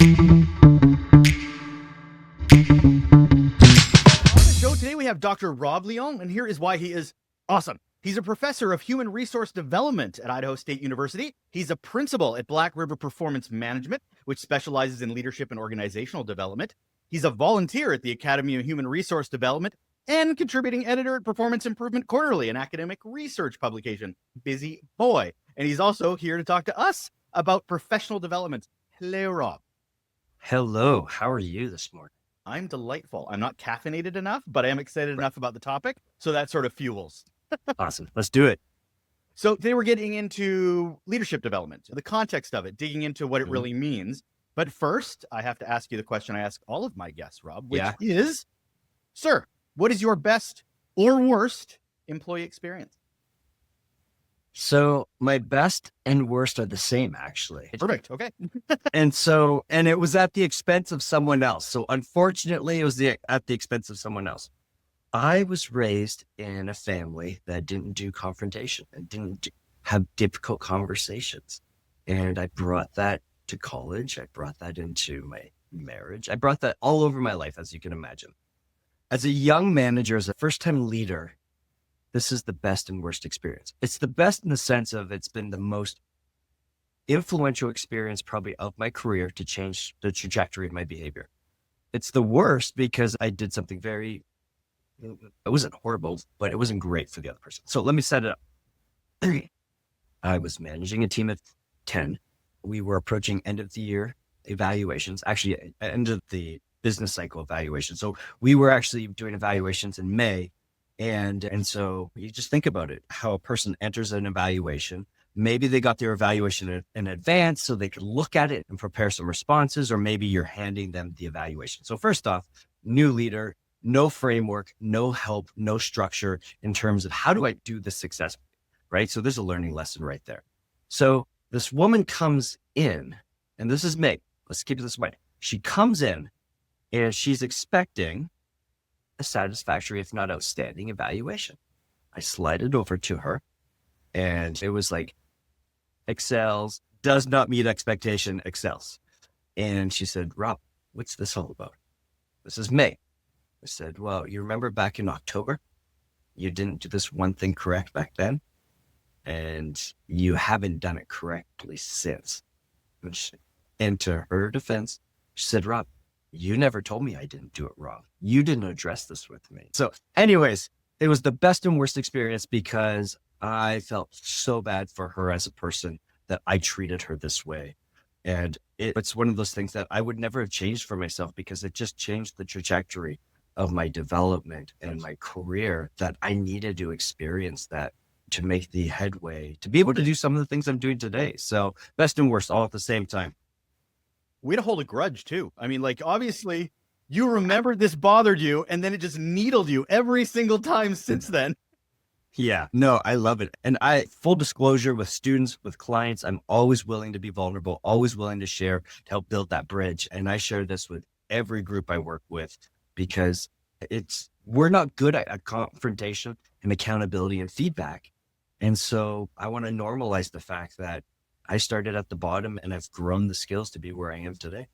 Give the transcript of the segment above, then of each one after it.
Show today we have Dr. Rob Leon, and here is why he is awesome. He's a professor of human resource development at Idaho State University. He's a principal at Black River Performance Management, which specializes in leadership and organizational development. He's a volunteer at the Academy of Human Resource Development and contributing editor at Performance Improvement Quarterly, an academic research publication. Busy boy. And he's also here to talk to us about professional development. Hello, Rob. Hello. How are you this morning? I'm delightful. I'm not caffeinated enough, but I am excited enough about the topic. So that sort of fuels. Awesome. Let's do it. So today we're getting into leadership development, the context of it, digging into what it really means. But first, I have to ask you the question I ask all of my guests, Rob, which is, sir, what is your best or worst employee experience? So my best and worst are the same, actually. Perfect. Okay. and it was at the expense of someone else. So unfortunately, it was at the expense of someone else. I was raised in a family that didn't do confrontation and didn't have difficult conversations. And I brought that to college. I brought that into my marriage. I brought that all over my life, as you can imagine. As a young manager, as a first-time leader, this is the best and worst experience. It's the best in the sense of it's been the most influential experience probably of my career to change the trajectory of my behavior. It's the worst because I did something it wasn't horrible, but it wasn't great for the other person. So let me set it up. I was managing a team of 10. We were approaching end of the year evaluations, actually end of the business cycle evaluation. So we were actually doing evaluations in May. And so you just think about it, how a person enters an evaluation. Maybe they got their evaluation in advance so they could look at it and prepare some responses, or maybe you're handing them the evaluation. So first off, new leader, no framework, no help, no structure in terms of how do I do this successfully, right? So there's a learning lesson right there. So this woman comes in, and this is Meg. Let's keep it this way. She comes in and she's expecting a satisfactory, if not outstanding, evaluation. I slide it over to her, and it was like, excels, does not meet expectation, excels. And she said, Rob, what's this all about? This is May. I said, well, you remember back in October, you didn't do this one thing correct back then, and you haven't done it correctly since. And to her defense, she said, Rob, you never told me I didn't do it wrong. You didn't address this with me. So anyways, it was the best and worst experience because I felt so bad for her as a person that I treated her this way. And it's one of those things that I would never have changed for myself because it just changed the trajectory of my development and my career, that I needed to experience that to make the headway, to be able to do some of the things I'm doing today. So best and worst all at the same time. Way to hold a grudge too. I mean, like, obviously you remembered this bothered you and then it just needled you every single time since then. Yeah, no, I love it. And full disclosure with students, with clients, I'm always willing to be vulnerable, always willing to share, to help build that bridge. And I share this with every group I work with because we're not good at confrontation and accountability and feedback. And so I want to normalize the fact that I started at the bottom and I've grown the skills to be where I am today.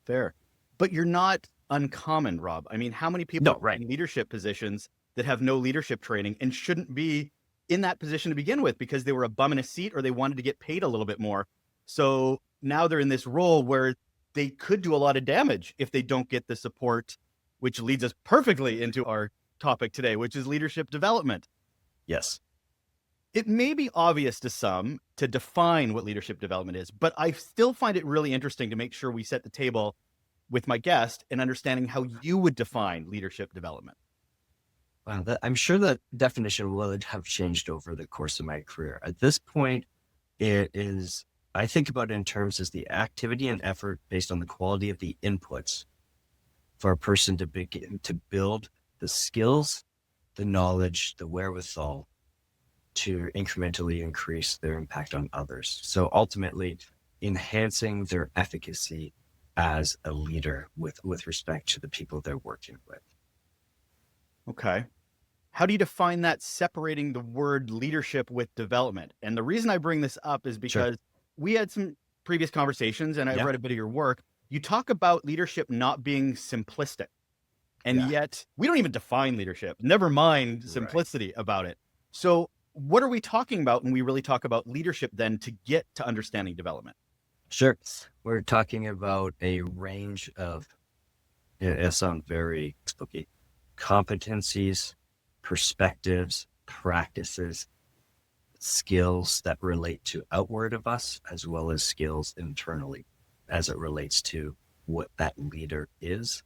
Fair. But you're not uncommon, Rob. I mean, how many people are in leadership positions that have no leadership training and shouldn't be in that position to begin with because they were a bum in a seat or they wanted to get paid a little bit more. So now they're in this role where they could do a lot of damage if they don't get the support, which leads us perfectly into our topic today, which is leadership development. Yes. It may be obvious to some to define what leadership development is, but I still find it really interesting to make sure we set the table with my guest in understanding how you would define leadership development. Wow, I'm sure that definition will have changed over the course of my career. At this point, I think about it in terms as the activity and effort based on the quality of the inputs for a person to begin to build the skills, the knowledge, the wherewithal to incrementally increase their impact on others. So ultimately, enhancing their efficacy as a leader with respect to the people they're working with. Okay. How do you define that, separating the word leadership with development? And the reason I bring this up is because we had some previous conversations and I've read a bit of your work, you talk about leadership not being simplistic. And Yeah. yet we don't even define leadership, never mind Right. simplicity about it. So what are we talking about when we really talk about leadership then to get to understanding development? Sure. We're talking about a range of, it sounds very spooky, competencies, perspectives, practices, skills that relate to outward of us, as well as skills internally as it relates to what that leader is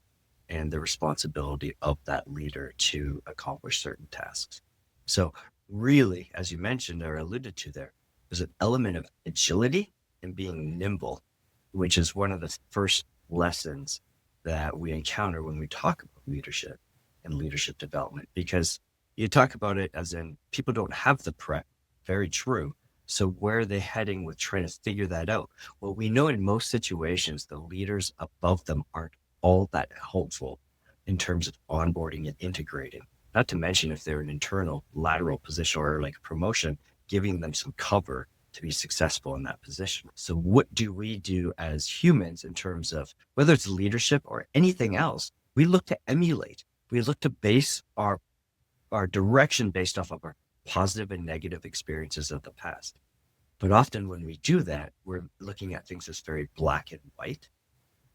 and the responsibility of that leader to accomplish certain tasks. So really, as you mentioned or alluded to there, there's an element of agility and being nimble, which is one of the first lessons that we encounter when we talk about leadership and leadership development, because you talk about it as in people don't have the prep. Very true. So where are they heading with trying to figure that out? Well, we know in most situations, the leaders above them aren't all that helpful in terms of onboarding and integrating. Not to mention if they're an internal lateral position or like a promotion, giving them some cover to be successful in that position. So what do we do as humans in terms of whether it's leadership or anything else? We look to emulate. We look to base our direction based off of our positive and negative experiences of the past. But often when we do that, we're looking at things as very black and white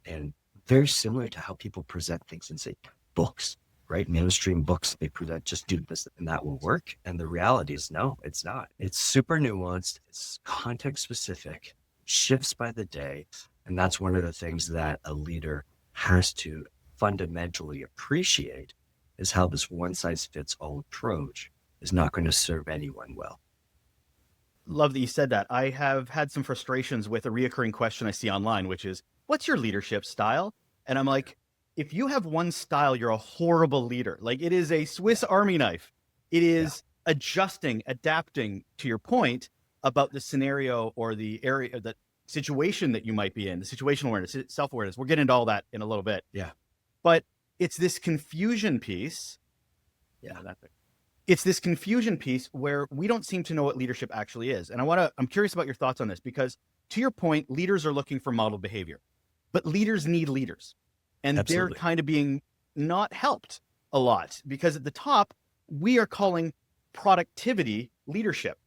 and very similar to how people present things in, say, books, right? Mainstream books, they present just do this and that will work. And the reality is no, it's not. It's super nuanced. It's context specific, shifts by the day. And that's one of the things that a leader has to fundamentally appreciate is how this one size fits all approach is not going to serve anyone well. Love that you said that. I have had some frustrations with a reoccurring question I see online, which is, what's your leadership style? And I'm like, if you have one style, you're a horrible leader. Like it is a Swiss Army knife. It is adjusting, adapting to your point about the scenario or the area, the situation that you might be in, the situational awareness, self-awareness. We'll get into all that in a little bit. Yeah. But it's this confusion piece. Yeah. It's this confusion piece where we don't seem to know what leadership actually is. And I'm curious about your thoughts on this, because to your point, leaders are looking for model behavior, but leaders need leaders. And Absolutely. they're kind of being not helped a lot because at the top, we are calling productivity leadership.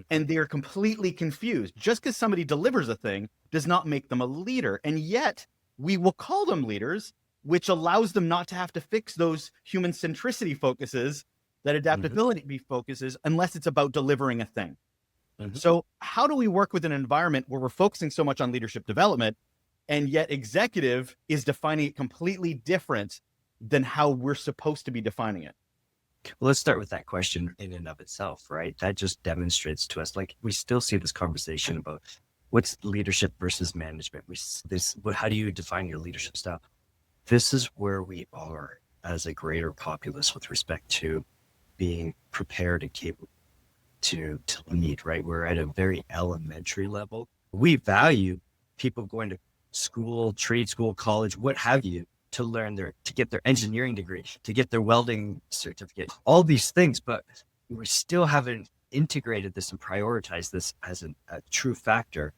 And they're completely confused. Just because somebody delivers a thing does not make them a leader. And yet we will call them leaders, which allows them not to have to fix those human centricity focuses, that adaptability focuses, unless it's about delivering a thing. So how do we work with an environment where we're focusing so much on leadership development, and yet executive is defining it completely different than how we're supposed to be defining it? Well, let's start with that question in and of itself, right? That just demonstrates to us, like we still see this conversation about what's leadership versus management. How do you define your leadership style? This is where we are as a greater populace with respect to being prepared and capable to lead, right? We're at a very elementary level. We value people going to school, trade school, college, what have you, to get their engineering degree, to get their welding certificate, all these things, but we still haven't integrated this and prioritized this as a true factor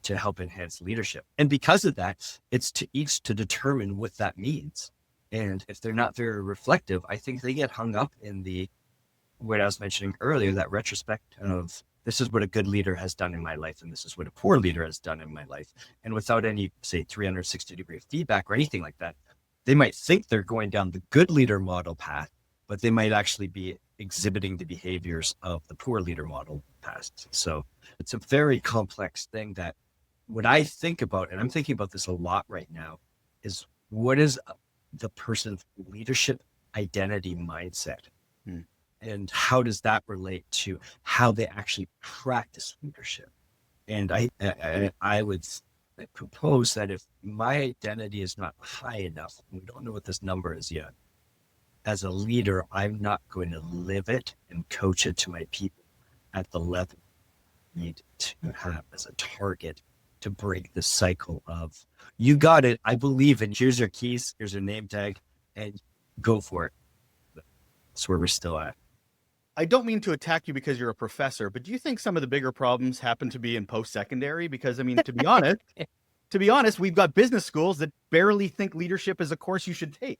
to help enhance leadership. And because of that, it's to each to determine what that means. And if they're not very reflective, I think they get hung up in what I was mentioning earlier, that retrospect of this is what a good leader has done in my life, and this is what a poor leader has done in my life. And without any, say, 360-degree feedback or anything like that, they might think they're going down the good leader model path, but they might actually be exhibiting the behaviors of the poor leader model path. So it's a very complex thing that when I think about, and I'm thinking about this a lot right now, is what is the person's leadership identity mindset? And how does that relate to how they actually practice leadership? And I would propose that if my identity is not high enough, we don't know what this number is yet, as a leader, I'm not going to live it and coach it to my people at the level I need to have as a target to break the cycle of, you got it, I believe in, here's your keys, here's your name tag, and go for it. That's where we're still at. I don't mean to attack you because you're a professor, but do you think some of the bigger problems happen to be in post-secondary? Because, I mean, to be honest, to be honest, we've got business schools that barely think leadership is a course you should take.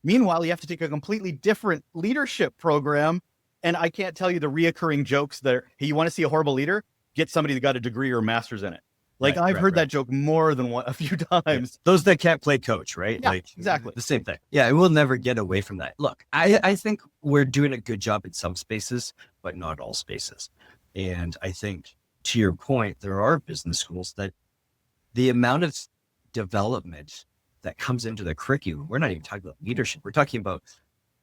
Meanwhile, you have to take a completely different leadership program. And I can't tell you the reoccurring jokes that are, hey, you want to see a horrible leader? Get somebody that got a degree or a master's in it. Like I've heard that joke more than a few times. Yeah. Those that can't play coach, right? Yeah, like exactly. The same thing. Yeah, we'll never get away from that. Look, I think we're doing a good job in some spaces, but not all spaces. And I think to your point, there are business schools that the amount of development that comes into the curriculum, we're not even talking about leadership. We're talking about,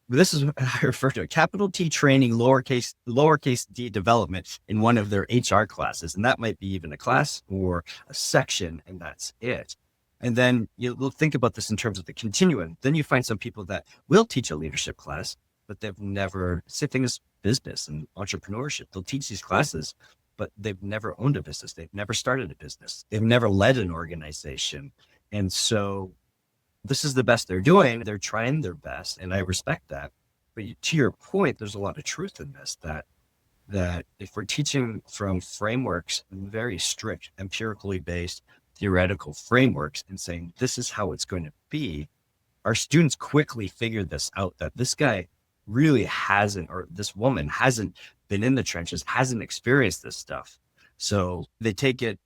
this is what I refer to, a capital T training, lowercase d development in one of their HR classes. And that might be even a class or a section, and that's it. And then you'll think about this in terms of the continuum. Then you find some people that will teach a leadership class, but they've never, same thing as business and entrepreneurship. They'll teach these classes, but they've never owned a business. They've never started a business. They've never led an organization. And so this is the best they're doing. They're trying their best, and I respect that. But to your point, there's a lot of truth in this, that if we're teaching from frameworks, very strict, empirically based, theoretical frameworks, and saying this is how it's going to be, our students quickly figure this out, that this guy really hasn't, or this woman hasn't been in the trenches, hasn't experienced this stuff. So they take it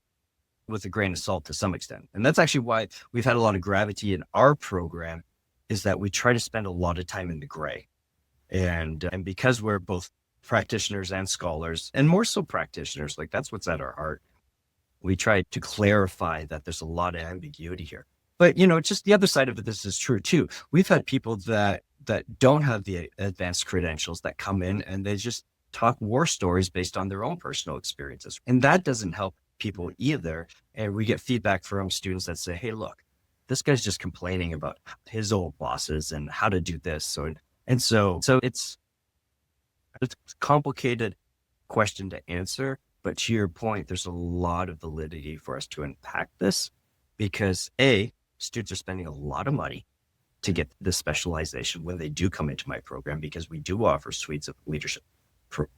with a grain of salt to some extent. And that's actually why we've had a lot of gravity in our program, is that we try to spend a lot of time in the gray. And because we're both practitioners and scholars, and more so practitioners, like that's what's at our heart, we try to clarify that there's a lot of ambiguity here. But, just the other side of it, this is true too. We've had people that don't have the advanced credentials that come in and they just talk war stories based on their own personal experiences. And that doesn't help people either. And we get feedback from students that say, hey, look, this guy's just complaining about his old bosses and how to do this. So it's a complicated question to answer, but to your point, there's a lot of validity for us to unpack this, because students are spending a lot of money to get this specialization when they do come into my program, because we do offer suites of leadership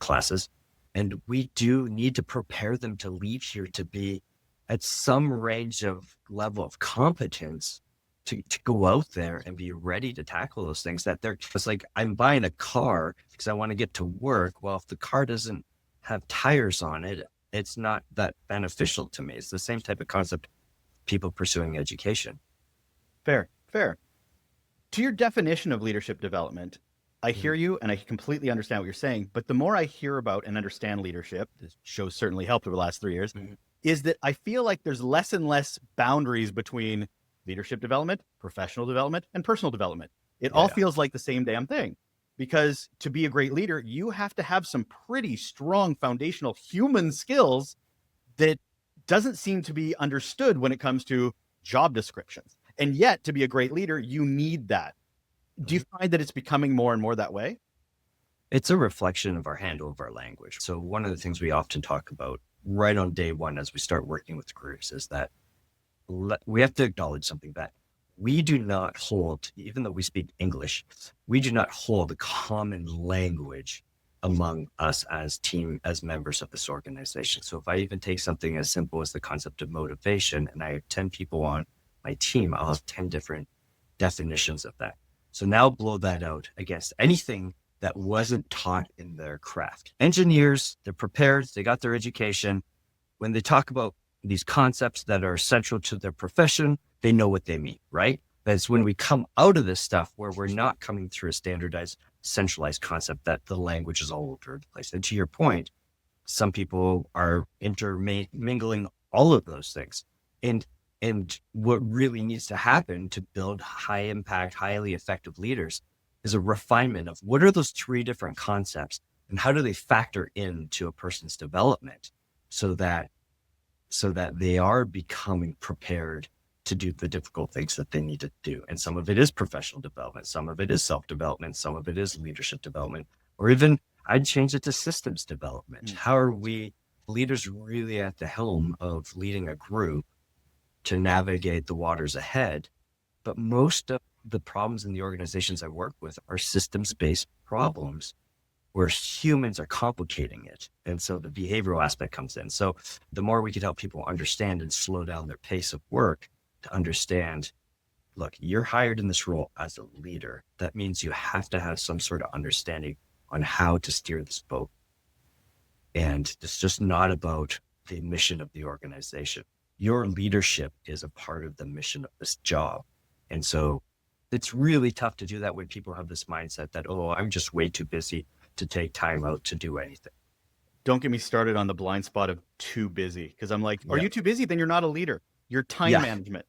classes. And we do need to prepare them to leave here to be at some range of level of competence to go out there and be ready to tackle those things. It's like, I'm buying a car because I want to get to work. Well, if the car doesn't have tires on it, it's not that beneficial to me. It's the same type of concept, people pursuing education. Fair. To your definition of leadership development, I hear you and I completely understand what you're saying, but the more I hear about and understand leadership, this show's certainly helped over the last 3 years, is that I feel like there's less and less boundaries between leadership development, professional development, and personal development. It all feels like the same damn thing, because to be a great leader, you have to have some pretty strong foundational human skills that doesn't seem to be understood when it comes to job descriptions. And yet, to be a great leader, you need that. Do you find that it's becoming more and more that way? It's a reflection of our handle of our language. So one of the things we often talk about right on day one as we start working with groups is that we have to acknowledge something, that we do not hold, even though we speak English, we do not hold a common language among us as members of this organization. So if I even take something as simple as the concept of motivation, and I have 10 people on my team, I'll have 10 different definitions of that. So now blow that out against anything that wasn't taught in their craft. Engineers, they're prepared, they got their education. When they talk about these concepts that are central to their profession, they know what they mean, right? But it's when we come out of this stuff where we're not coming through a standardized, centralized concept that the language is all over the place. And to your point, some people are intermingling all of those things. And what really needs to happen to build high impact, highly effective leaders is a refinement of what are those 3 different concepts and how do they factor into a person's development so that they are becoming prepared to do the difficult things that they need to do. And some of it is professional development. Some of it is self-development. Some of it is leadership development, or even I'd change it to systems development. How are we leaders really at the helm of leading a group to navigate the waters ahead? But most of the problems in the organizations I work with are systems-based problems. where humans are complicating it. And so the behavioral aspect comes in. So the more we could help people understand and slow down their pace of work to understand, look, you're hired in this role as a leader. That means you have to have some sort of understanding on how to steer this boat. And it's just not about the mission of the organization. Your leadership is a part of the mission of this job. And so it's really tough to do that when people have this mindset that, oh, I'm just way too busy to take time out to do anything. Don't get me started on the blind spot of too busy, because I'm like, are Yeah. you too busy? Then you're not a leader. You're time Yeah. management.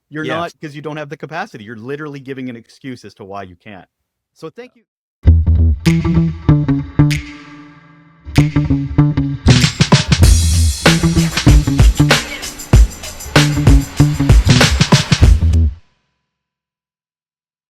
You're Yeah. not, because you don't have the capacity. You're literally giving an excuse as to why you can't. So thank you.